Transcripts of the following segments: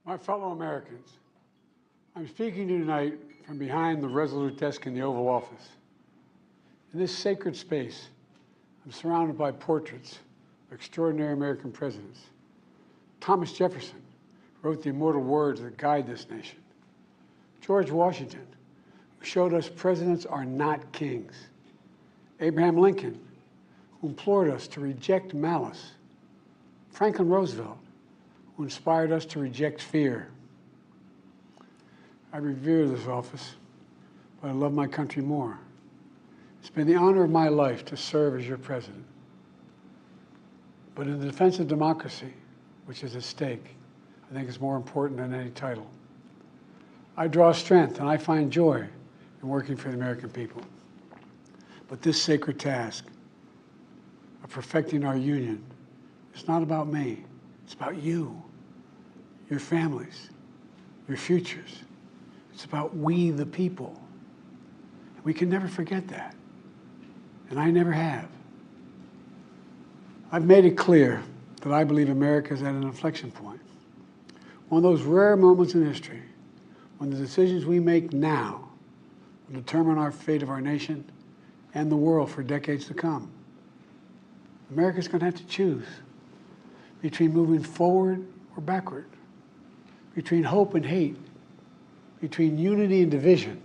My fellow Americans, I'm speaking to you tonight from behind the resolute desk in the Oval Office. In this sacred space, I'm surrounded by portraits of extraordinary American presidents. Thomas Jefferson wrote the immortal words that guide this nation. George Washington, who showed us presidents are not kings. Abraham Lincoln, who implored us to reject malice. Franklin Roosevelt, who inspired us to reject fear. I revere this office, but I love my country more. It's been the honor of my life to serve as your president. But in the defense of democracy, which is at stake, I think is more important than any title. I draw strength and I find joy in working for the American people. But this sacred task of perfecting our union is not about me. It's about you, your families, your futures. It's about we, the people. We can never forget that, and I never have. I've made it clear that I believe America is at an inflection point. One of those rare moments in history when the decisions we make now will determine our fate of our nation and the world for decades to come. America's going to have to choose between moving forward or backward, between hope and hate, between unity and division.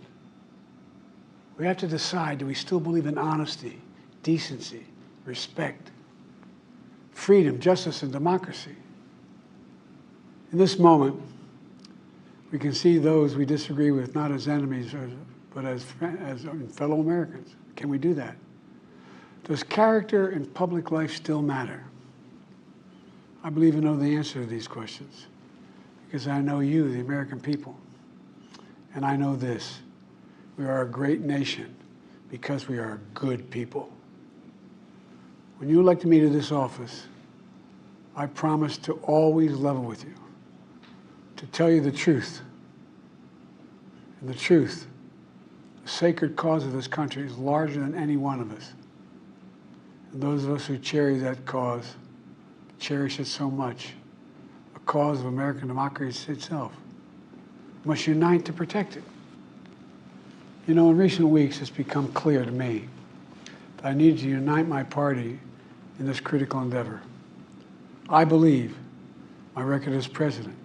We have to decide, do we still believe in honesty, decency, respect, freedom, justice, and democracy? In this moment, we can see those we disagree with not as enemies, but as fellow Americans. Can we do that? Does character in public life still matter? I believe I know the answer to these questions because I know you, the American people. And I know this, we are a great nation because we are good people. When you elected me to this office, I promised to always level with you, to tell you the truth. And the truth, the sacred cause of this country is larger than any one of us. And those of us who cherish that cause, cherish it so much, a cause of American democracy itself, must unite to protect it. You know, in recent weeks, it's become clear to me that I need to unite my party in this critical endeavor. I believe my record as president,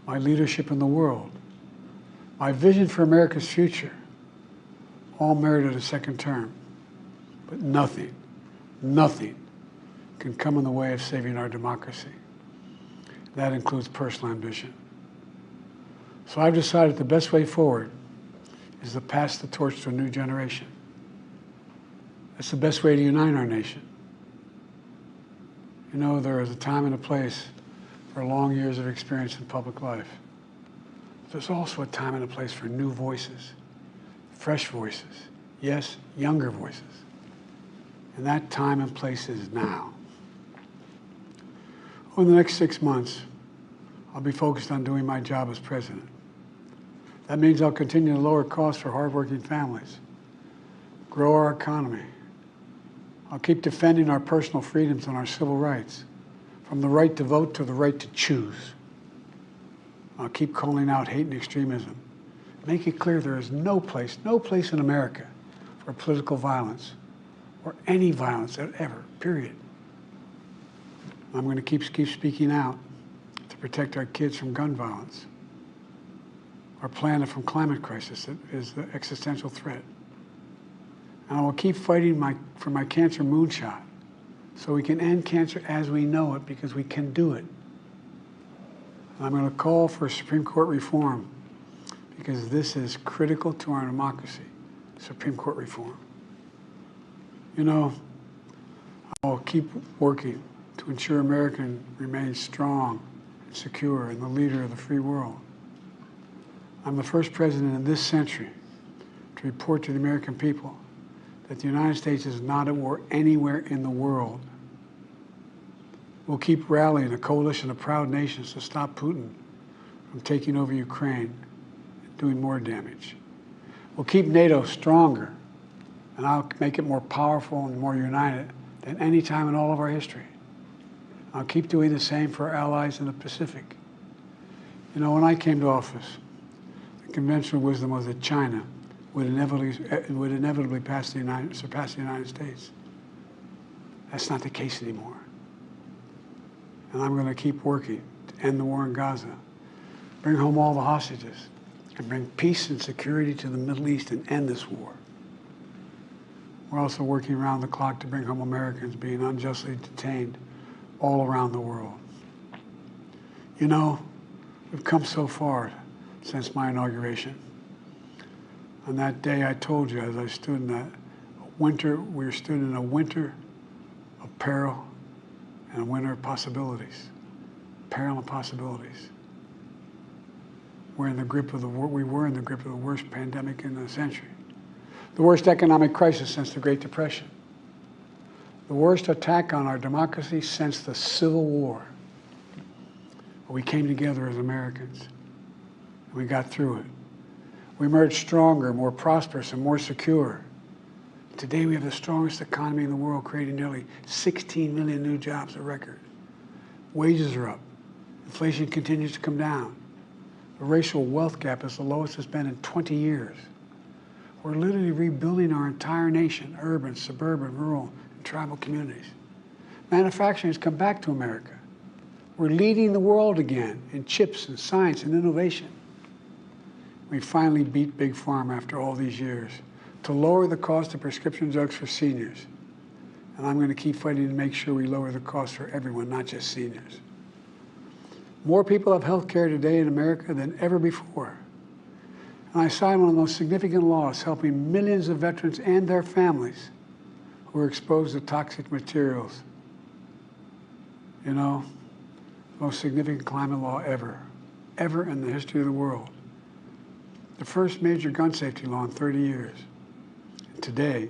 my leadership in the world, my vision for America's future, all merited a second term. But nothing can come in the way of saving our democracy. That includes personal ambition. So I've decided the best way forward is to pass the torch to a new generation. That's the best way to unite our nation. You know, there is a time and a place for long years of experience in public life. There's also a time and a place for new voices, fresh voices, yes, younger voices. And that time and place is now. Over the next 6 months, I'll be focused on doing my job as president. That means I'll continue to lower costs for hardworking families, grow our economy. I'll keep defending our personal freedoms and our civil rights, from the right to vote to the right to choose. I'll keep calling out hate and extremism. Make it clear there is no place in America for political violence or any violence ever, period. I'm going to keep speaking out to protect our kids from gun violence, our planet from climate crisis that is the existential threat. And I will keep fighting for my cancer moonshot so we can end cancer as we know it, because we can do it. And I'm going to call for Supreme Court reform because this is critical to our democracy, Supreme Court reform. You know, I will keep working to ensure America remains strong and secure and the leader of the free world. I'm the first president in this century to report to the American people that the United States is not at war anywhere in the world. We'll keep rallying a coalition of proud nations to stop Putin from taking over Ukraine and doing more damage. We'll keep NATO stronger, and I'll make it more powerful and more united than any time in all of our history. I'll keep doing the same for our allies in the Pacific. You know, when I came to office, the conventional wisdom was that China would inevitably surpass the United States. That's not the case anymore. And I'm going to keep working to end the war in Gaza, bring home all the hostages, and bring peace and security to the Middle East and end this war. We're also working around the clock to bring home Americans being unjustly detained all around the world. You know, we've come so far since my inauguration. On that day, I told you, as I stood in that winter, we stood in a winter of peril and a winter of possibilities. Peril and possibilities. We were in the grip of the worst pandemic in the century. The worst economic crisis since the Great Depression. The worst attack on our democracy since the Civil War. But we came together as Americans, and we got through it. We emerged stronger, more prosperous, and more secure. Today we have the strongest economy in the world, creating nearly 16 million new jobs, a record. Wages are up. Inflation continues to come down. The racial wealth gap is the lowest it's been in 20 years. We're literally rebuilding our entire nation, urban, suburban, rural, and tribal communities. Manufacturing has come back to America. We're leading the world again in chips and science and innovation. We finally beat Big Pharma after all these years to lower the cost of prescription drugs for seniors. And I'm going to keep fighting to make sure we lower the cost for everyone, not just seniors. More people have health care today in America than ever before. And I signed one of the most significant laws helping millions of veterans and their families who are exposed to toxic materials. You know, the most significant climate law ever in the history of the world. The first major gun safety law in 30 years. And today,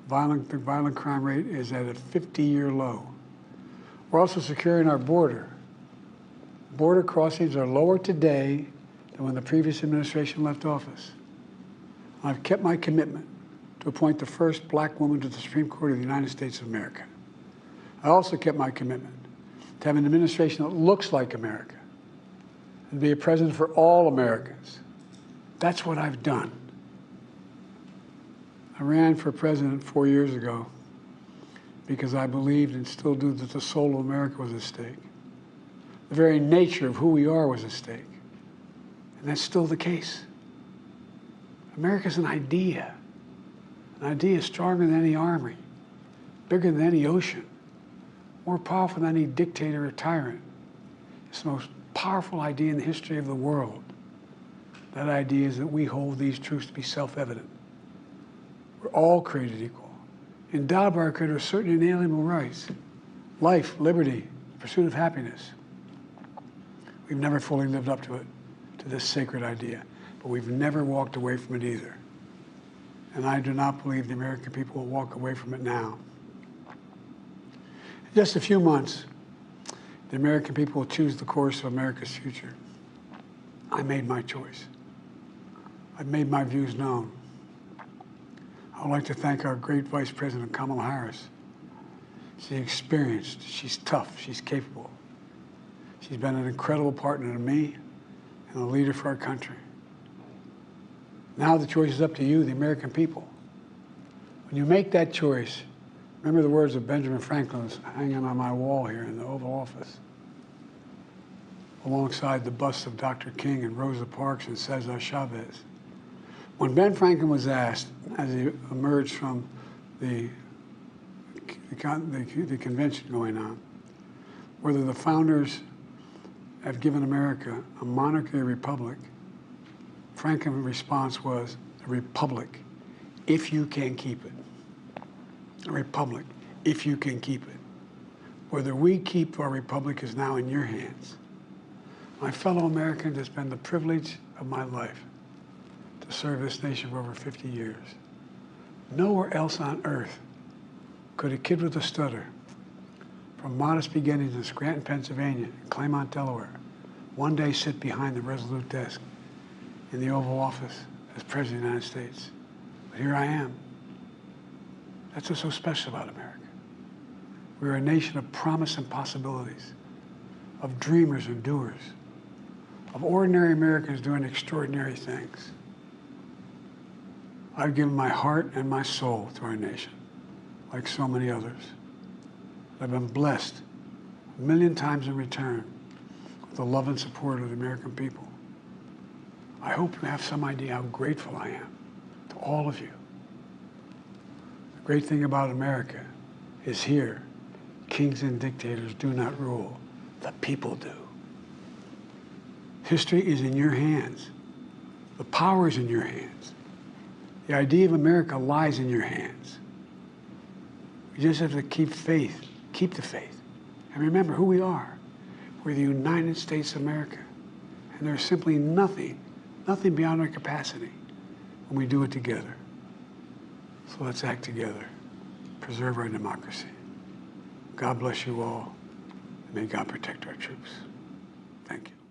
the violent crime rate is at a 50-year low. We're also securing our border. Border crossings are lower today than when the previous administration left office. I've kept my commitment to appoint the first black woman to the Supreme Court of the United States of America. I also kept my commitment to have an administration that looks like America and be a president for all Americans. That's what I've done. I ran for president 4 years ago because I believed and still do that the soul of America was at stake. The very nature of who we are was at stake. And that's still the case. America's an idea. An idea stronger than any army, bigger than any ocean, more powerful than any dictator or tyrant. It's the most powerful idea in the history of the world. That idea is that we hold these truths to be self-evident. We're all created equal, endowed by our Creator with certain inalienable rights: life, liberty, pursuit of happiness. We've never fully lived up to it, to this sacred idea, but we've never walked away from it either. And I do not believe the American people will walk away from it now. In just a few months, the American people will choose the course of America's future. I made my choice. I've made my views known. I would like to thank our great Vice President Kamala Harris. She's experienced, she's tough, she's capable. She's been an incredible partner to me and a leader for our country. Now the choice is up to you, the American people. When you make that choice, remember the words of Benjamin Franklin hanging on my wall here in the Oval Office, alongside the busts of Dr. King and Rosa Parks and Cesar Chavez. When Ben Franklin was asked, as he emerged from the convention going on, whether the founders have given America a monarchy or republic, Franklin's response was, a republic, if you can keep it. A republic, if you can keep it. Whether we keep our republic is now in your hands. My fellow Americans, it's been the privilege of my life to serve this nation for over 50 years. Nowhere else on earth could a kid with a stutter, from modest beginnings in Scranton, Pennsylvania, and Claymont, Delaware, one day sit behind the resolute desk in the Oval Office as President of the United States. But here I am. That's what's so special about America. We're a nation of promise and possibilities, of dreamers and doers, of ordinary Americans doing extraordinary things. I've given my heart and my soul to our nation, like so many others. I've been blessed a million times in return with the love and support of the American people. I hope you have some idea how grateful I am to all of you. The great thing about America is here, kings and dictators do not rule, the people do. History is in your hands. The power is in your hands. The idea of America lies in your hands. You just have to keep faith, keep the faith. And remember who we are. We're the United States of America. And there's simply nothing beyond our capacity when we do it together. So let's act together, preserve our democracy. God bless you all, and may God protect our troops. Thank you.